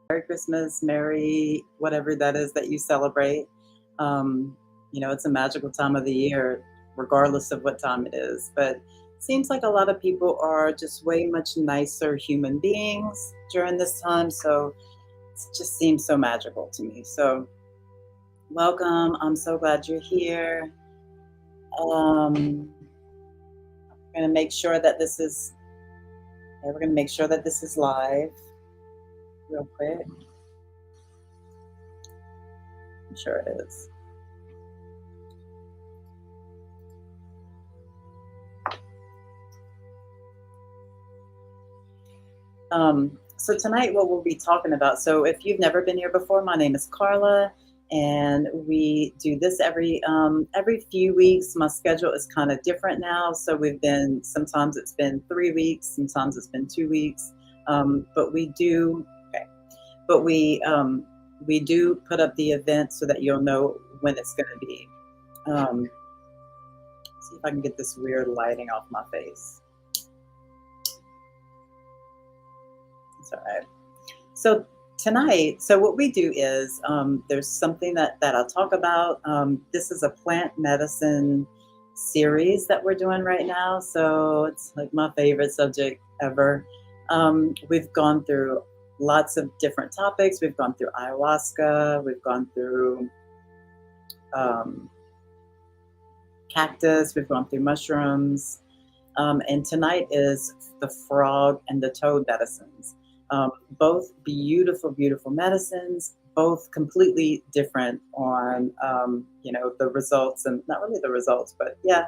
Merry Christmas, Merry whatever that is that you celebrate. It's a magical time of the year, regardless of what time it is. But it seems like a lot of people are just way much nicer human beings during this time. So it just seems so magical to me. So welcome. I'm so glad you're here. We're gonna make sure that this is. Okay, we're gonna make sure that this is live, real quick. I'm sure it is. So tonight, what we'll be talking about. So if you've never been here before, my name is Carla, and we do this every few weeks. My schedule is kind of different now, so we've been sometimes it's been 3 weeks, sometimes it's been 2 weeks, but we do okay. But we do put up the event so that you'll know when it's going to be. See if I can get this weird lighting off my face. It's all right. So tonight, so what we do is there's something that I'll talk about. This is a plant medicine series that we're doing right now. So it's like my favorite subject ever. We've gone through lots of different topics. We've gone through ayahuasca. We've gone through cactus. We've gone through mushrooms. And tonight is the frog and the toad medicines. Both beautiful, beautiful medicines, both completely different on, the results, and not really the results, but yeah,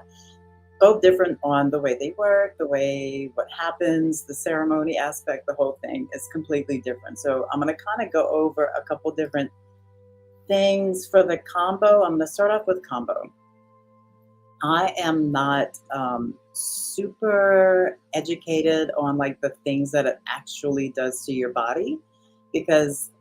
both different on the way they work, what happens, the ceremony aspect, the whole thing is completely different. So I'm going to kind of go over a couple different things for the combo. I'm going to start off with combo. I am not super educated on like the things that it actually does to your body, because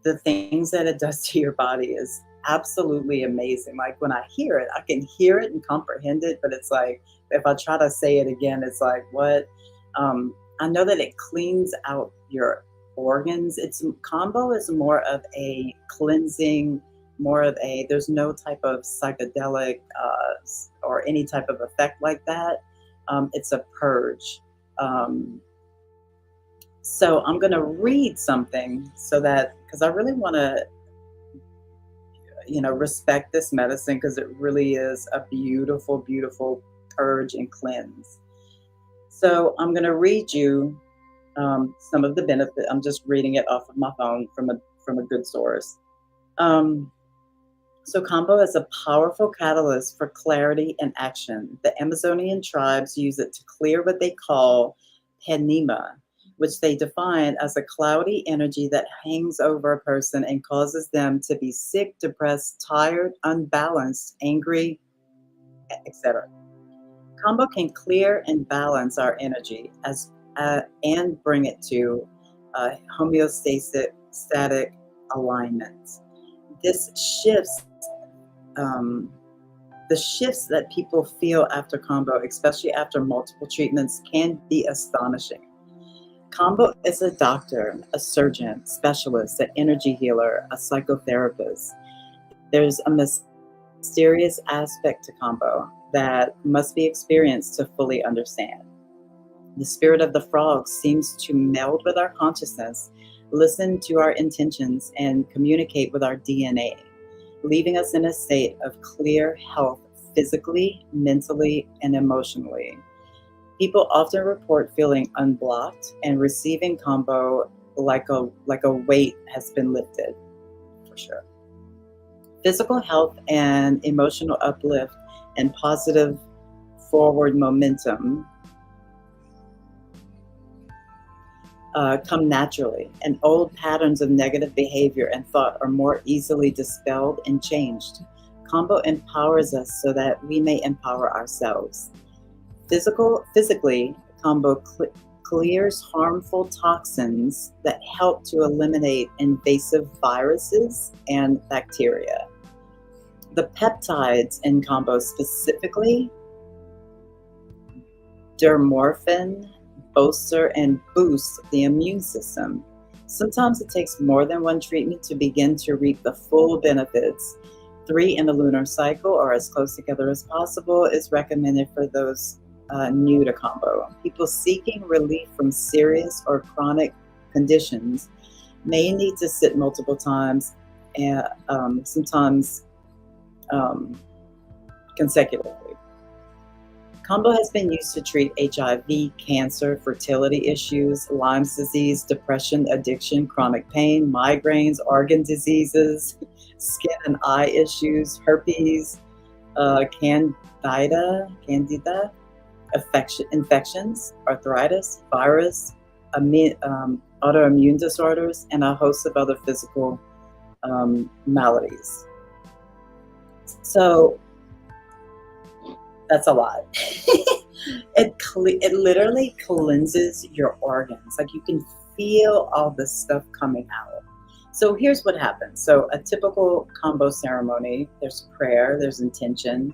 the things that it does to your body is absolutely amazing. Like when I hear it, I can hear it and comprehend it, but it's like if I try to say it again, it's like what? I know that it cleans out your organs. Combo is more of a cleansing, more of a, there's no type of psychedelic or any type of effect like that. It's a purge. So I'm going to read something so that, because I really want to, respect this medicine, because it really is a beautiful, beautiful purge and cleanse. So I'm going to read you some of the benefit. I'm just reading it off of my phone from a good source. So Kambo is a powerful catalyst for clarity and action. The Amazonian tribes use it to clear what they call penema, which they define as a cloudy energy that hangs over a person and causes them to be sick, depressed, tired, unbalanced, angry, etc. Kambo can clear and balance our energy and bring it to homeostatic static alignment. This shifts the shifts that people feel after Kambo, especially after multiple treatments, can be astonishing. Kambo is a doctor, a surgeon, specialist, an energy healer, a psychotherapist. There's a mysterious aspect to Kambo that must be experienced to fully understand. The spirit of the frog seems to meld with our consciousness, listen to our intentions, and communicate with our DNA, leaving us in a state of clear health physically, mentally, and emotionally. People often report feeling unblocked and receiving Kambo like a weight has been lifted, for sure. Physical health and emotional uplift and positive forward momentum come naturally, and old patterns of negative behavior and thought are more easily dispelled and changed. Kambo empowers us so that we may empower ourselves. Physically, Kambo clears harmful toxins that help to eliminate invasive viruses and bacteria. The peptides in Kambo, specifically dermorphin, bolster and boost the immune system. Sometimes it takes more than one treatment to begin to reap the full benefits. 3 in the lunar cycle, or as close together as possible, is recommended for those new to Kambo. People seeking relief from serious or chronic conditions may need to sit multiple times, and sometimes um, consecutively. Kambo has been used to treat HIV, cancer, fertility issues, Lyme's disease, depression, addiction, chronic pain, migraines, organ diseases, skin and eye issues, herpes, candida, infections, arthritis, virus, autoimmune disorders, and a host of other physical maladies. So that's a lot. It literally cleanses your organs. Like you can feel all this stuff coming out. So here's what happens. So a typical Kambo ceremony, there's prayer, there's intention.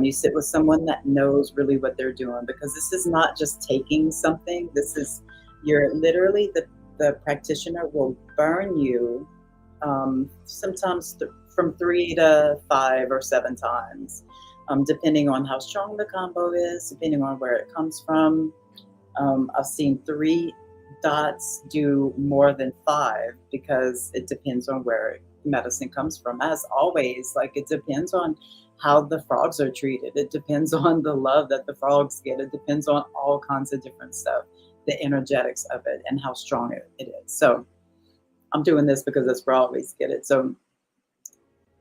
You sit with someone that knows really what they're doing, because this is not just taking something. This is, you're literally, the practitioner will burn you sometimes from 3 to 5 or 7 times. Depending on how strong the Kambo is, depending on where it comes from. I've seen 3 dots do more than 5, because it depends on where medicine comes from. As always, like, it depends on how the frogs are treated. It depends on the love that the frogs get. It depends on all kinds of different stuff, the energetics of it, and how strong it is. So I'm doing this because that's where I always get it. So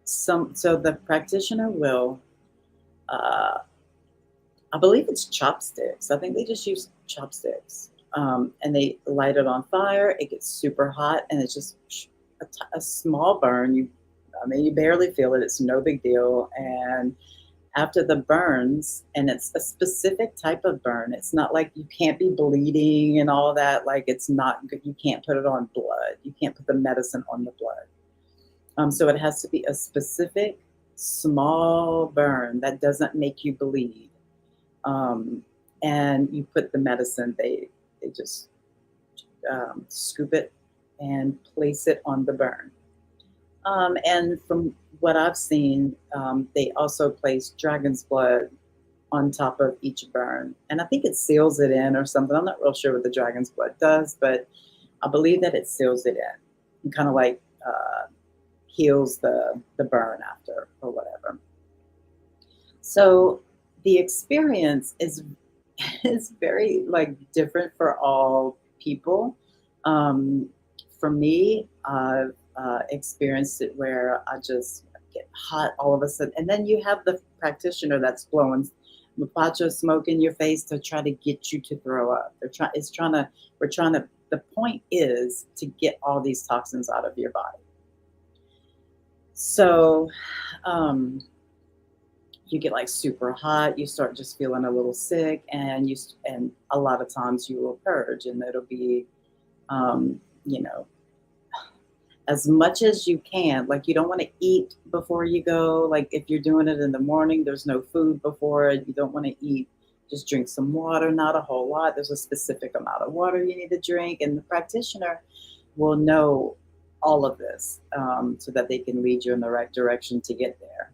the practitioner will, I believe it's chopsticks. I think they just use chopsticks. And they light it on fire. It gets super hot, and it's just a small burn. You barely feel it. It's no big deal. And after the burns, and it's a specific type of burn. It's not like you can't be bleeding and all that. Like, it's not good. You can't put it on blood. You can't put the medicine on the blood. So it has to be a specific small burn that doesn't make you bleed. And you put the medicine, they just scoop it and place it on the burn. And from what I've seen, they also place dragon's blood on top of each burn. And I think it seals it in or something. I'm not real sure what the dragon's blood does, but I believe that it seals it in and kind of like heals the burn after or whatever. So the experience is very like different for all people. For me, I've experienced it where I just get hot all of a sudden, and then you have the practitioner that's blowing mapacho smoke in your face to try to get you to throw up. The point is to get all these toxins out of your body. So you get like super hot, you start just feeling a little sick, and a lot of times you will purge, and it'll be as much as you can. Like, you don't want to eat before you go. Like, if you're doing it in the morning, there's no food before it. You don't want to eat. Just drink some water, not a whole lot. There's a specific amount of water you need to drink, and the practitioner will know all of this so that they can lead you in the right direction to get there.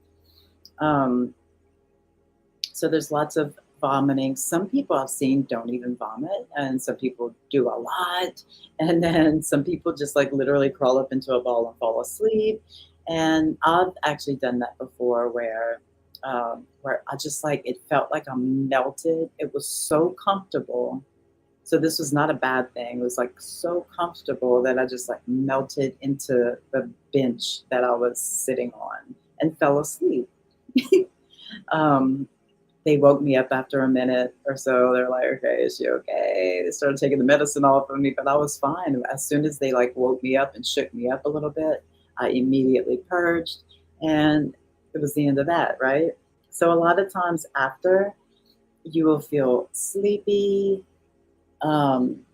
So there's lots of vomiting. Some people I've seen don't even vomit, and some people do a lot. And then some people just like literally crawl up into a ball and fall asleep. And I've actually done that before where I just like, it felt like I'm melted. It was so comfortable. So this was not a bad thing. It was like so comfortable that I just like melted into the bench that I was sitting on and fell asleep. They woke me up after a minute or so. They're like, okay, is she okay? They started taking the medicine off of me, but I was fine. As soon as they like woke me up and shook me up a little bit, I immediately purged, and it was the end of that, right? So a lot of times after, you will feel sleepy. Sometimes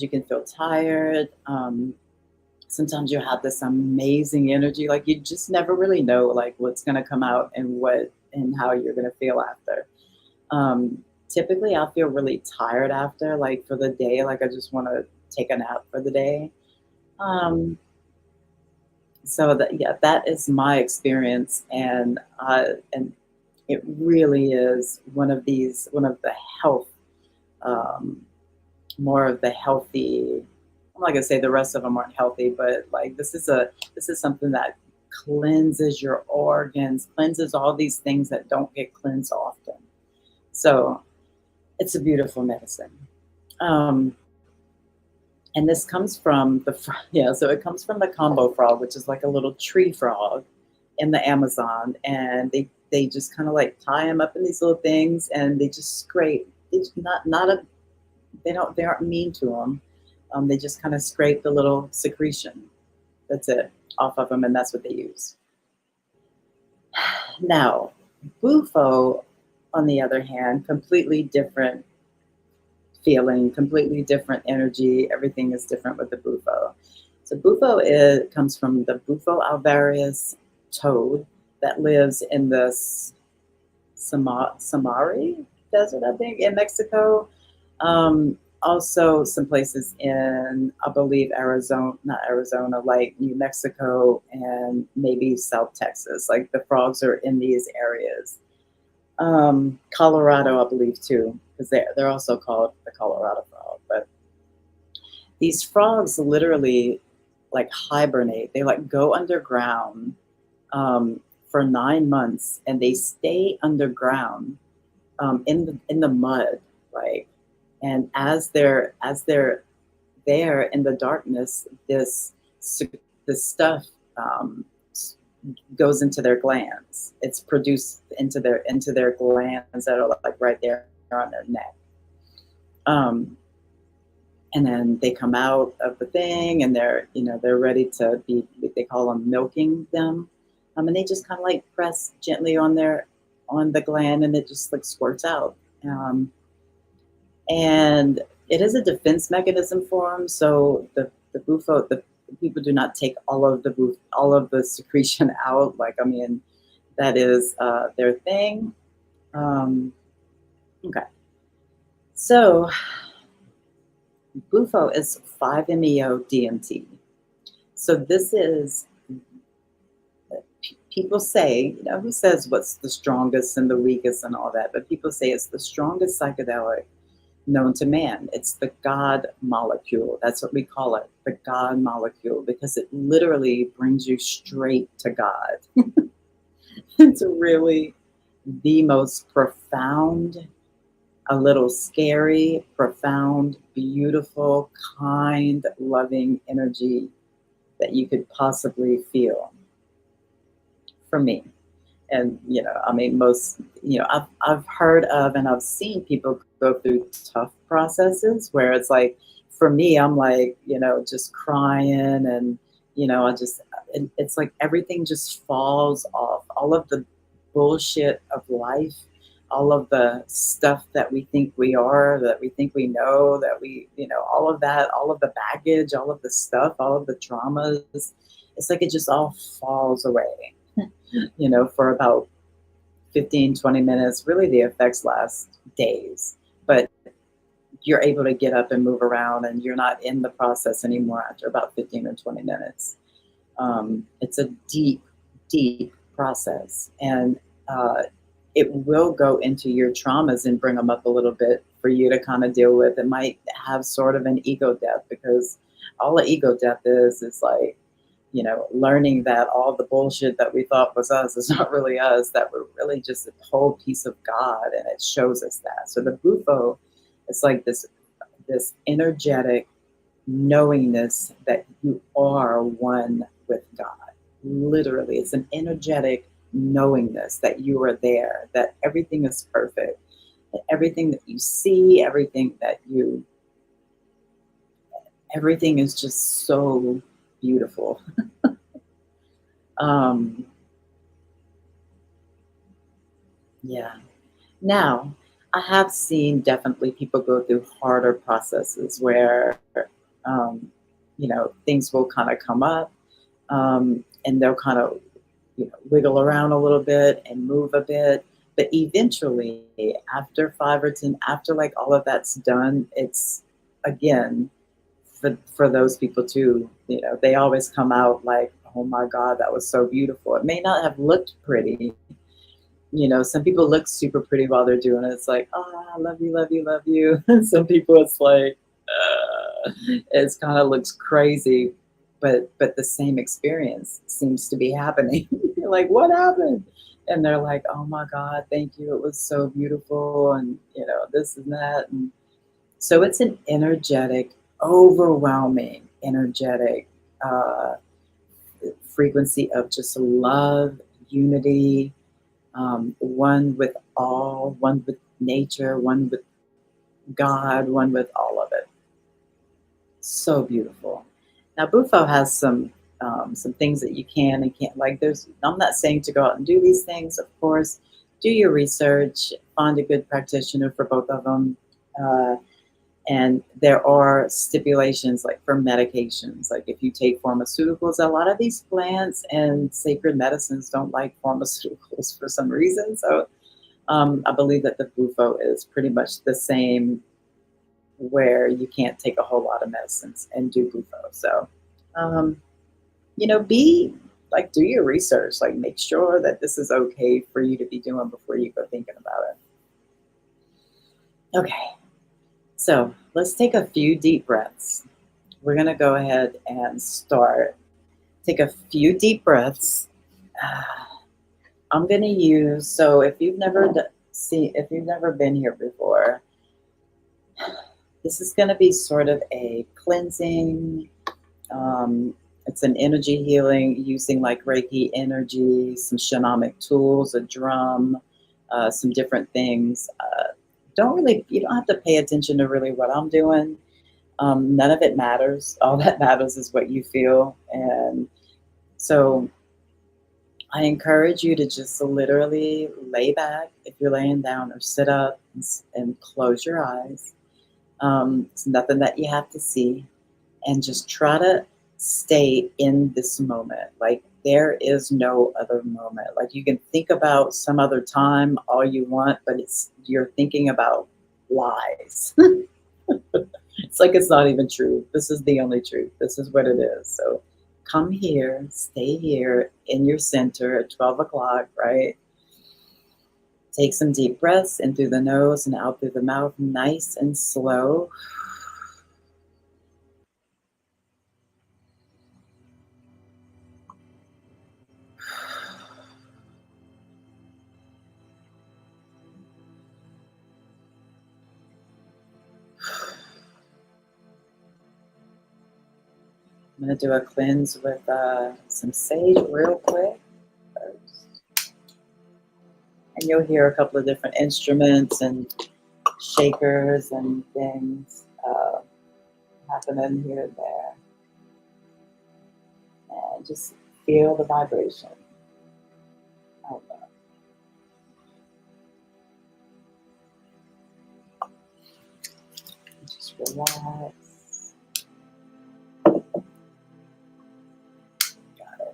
you can feel tired. Sometimes you have this amazing energy. Like, you just never really know like what's going to come out and how you're going to feel after. Typically I feel really tired after, like for the day. Like, I just want to take a nap for the day. Um, so that, yeah, that is my experience, and it really is one of the health, um, more of the healthy. I'm not gonna say the rest of them aren't healthy, but like this is something that cleanses your organs, cleanses all these things that don't get cleansed often. So it's a beautiful medicine. Um, and this comes from yeah, so it comes from the Kambo frog, which is like a little tree frog in the Amazon, and they just kind of like tie them up in these little things, and they just scrape. It's not a they aren't mean to them. They just kind of scrape the little secretion. That's it off of them, and that's what they use. Now, Bufo, on the other hand, completely different feeling, completely different energy. Everything is different with the Bufo. So comes from the Bufo alvarius toad that lives in the Samari Desert, I think, in Mexico. Also, some places in, I believe, Arizona, not Arizona, like New Mexico and maybe South Texas. Like the frogs are in these areas. Colorado, I believe, too, because they're also called the Colorado frog. But these frogs literally like hibernate. They like go underground for 9 months, and they stay underground in the mud, like, and as they're there in the darkness, this stuff um, goes into their glands. It's produced into their glands that are like right there on their neck. Um, and then they come out of the thing, and they're ready to be. They call them milking them, and they just kind of like press gently on the gland, and it just like squirts out. Um, and it is a defense mechanism for them. So the bufo the people do not take all of the secretion out. Like, I mean, that is their thing. Um, okay, so Bufo is 5-MeO DMT. So this is, people say, who says what's the strongest and the weakest and all that, but people say it's the strongest psychedelic known to man. It's the God molecule. That's what we call it, the God molecule, because it literally brings you straight to God. It's really the most profound, a little scary, profound, beautiful, kind, loving energy that you could possibly feel, for me. And I mean, I've heard of and I've seen people go through tough processes where it's like, for me, I'm like, just crying, and I just it's like everything just falls off. All of the bullshit of life, all of the stuff that we think we are, that we think we know, that we, all of that, all of the baggage, all of the stuff, all of the traumas, it's like it just all falls away, for about 15, 20 minutes. Really, the effects last days, but you're able to get up and move around, and you're not in the process anymore after about 15 or 20 minutes. It's a deep, deep process, and it will go into your traumas and bring them up a little bit for you to kind of deal with. It might have sort of an ego death, because all an ego death is like, learning that all the bullshit that we thought was us is not really us, that we're really just a whole piece of God, and it shows us that. So the Bufo is like this energetic knowingness that you are one with God. Literally, it's an energetic knowingness that you are there, that everything is perfect, that everything that you see, everything is just so beautiful. um, yeah. Now, I have seen definitely people go through harder processes where, um, things will kind of come up, and they'll kind of, wiggle around a little bit and move a bit. But eventually, after 5 or 10, after like all of that's done, it's again for those people too. They always come out like, oh my God, that was so beautiful. It may not have looked pretty. Some people look super pretty while they're doing it. It's like, oh, I love you, love you, love you. And some people, it's like, it kind of looks crazy, but the same experience seems to be happening. You're like, what happened? And they're like, oh my God, thank you. It was so beautiful, and this and that. And so it's an energetic, overwhelming, energetic uh, frequency of just love, unity, one with all, one with nature, one with God, one with all of it. So beautiful. Now, Bufo has some things that you can and can't, like. I'm not saying to go out and do these things, of course. Do your research, find a good practitioner for both of them. And there are stipulations, like for medications. Like if you take pharmaceuticals, a lot of these plants and sacred medicines don't like pharmaceuticals for some reason. So I believe that the Bufo is pretty much the same, where you can't take a whole lot of medicines and do Bufo. So, um, be like, do your research, like make sure that this is okay for you to be doing before you go thinking about it. Okay. So let's take a few deep breaths. We're going to go ahead and start. Take a few deep breaths. I'm going to use, so if you've never been here before, this is going to be sort of a cleansing. It's an energy healing using like Reiki energy, some shamanic tools, a drum, some different things. You don't have to pay attention to really what I'm doing. None of it matters. All that matters is what you feel. And so I encourage you to just literally lay back if you're laying down, or sit up and close your eyes. It's nothing that you have to see. And just try to stay in this moment. Like there is no other moment. Like you can think about some other time all you want, but you're thinking about lies. It's like it's not even true. This is the only truth. This is what it is. So come here, stay here in your center at 12 o'clock, right? Take some deep breaths in through the nose and out through the mouth, nice and slow. I'm going to do a cleanse with some sage real quick first. And you'll hear a couple of different instruments and shakers and things happening here and there. And just feel the vibration of that. Just relax. Got it.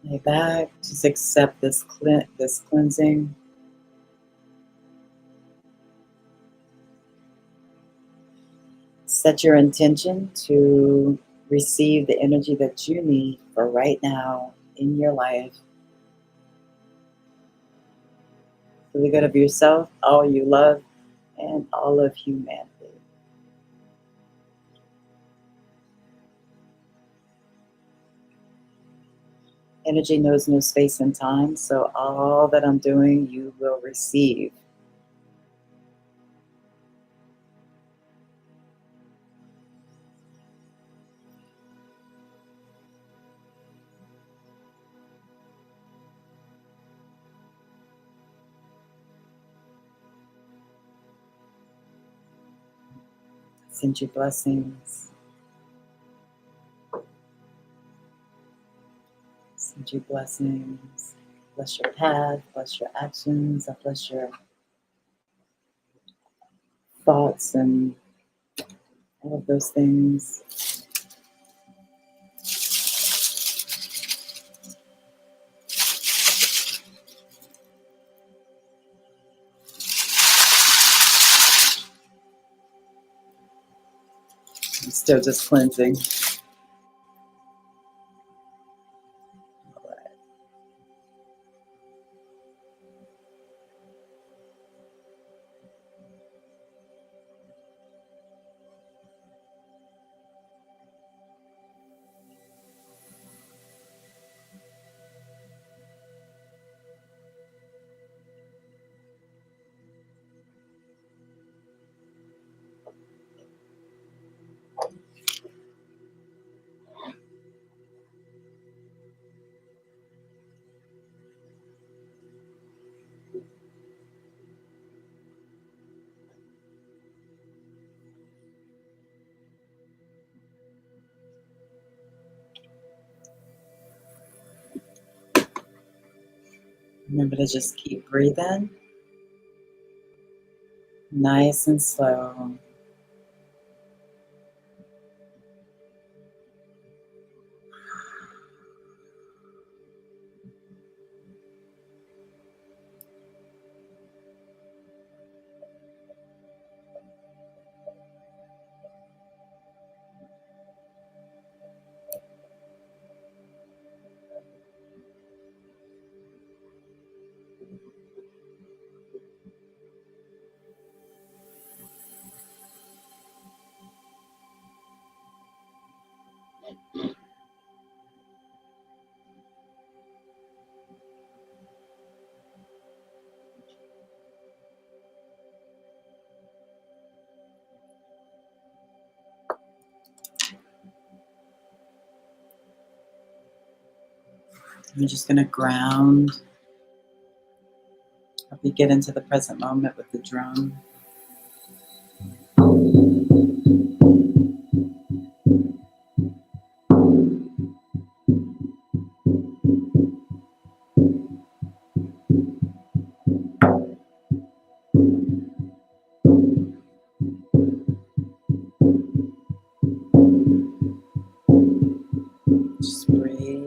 Lay back. Just accept this cleansing. Set your intention to receive the energy that you need for right now in your life, for the good of yourself, all you love, and all of humanity. Energy knows no space and time, so all that I'm doing, you will receive. Send you blessings. Send you blessings. Bless your path, bless your actions, I bless your thoughts and all of those things. Still just cleansing. Remember to just keep breathing, nice and slow. I'm just going to ground. Help you get into the present moment with the drum. Just breathe.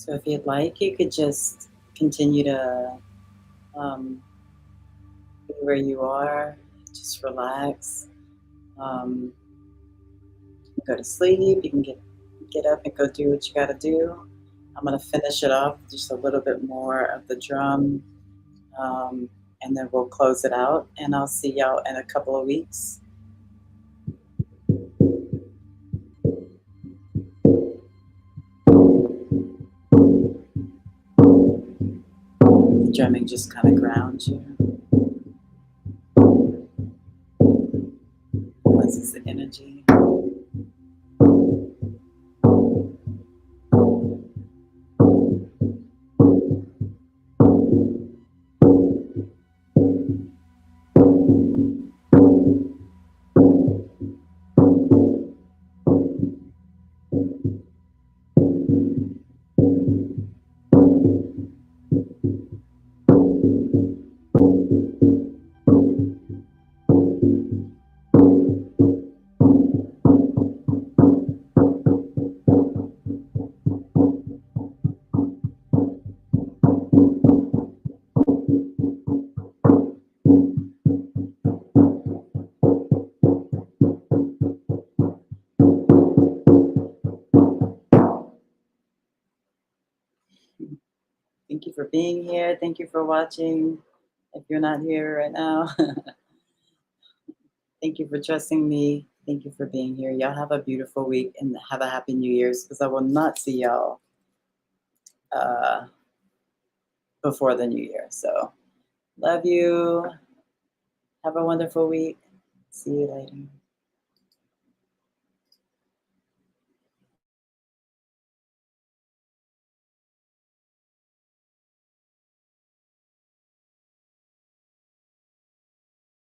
So if you'd like, you could just continue to be where you are, just relax, um, go to sleep. You can get up and go do what you got to do. I'm gonna finish it off with just a little bit more of the drum, um, and then we'll close it out. And I'll see y'all in a couple of weeks. The drumming just kind of grounds you, cleanses the energy. Thank you for being here. Thank you for watching. If you're not here right now, thank you for trusting me. Thank you for being here. Y'all have a beautiful week and have a happy New Year's, because I will not see y'all before the New Year. So love you. Have a wonderful week. See you later.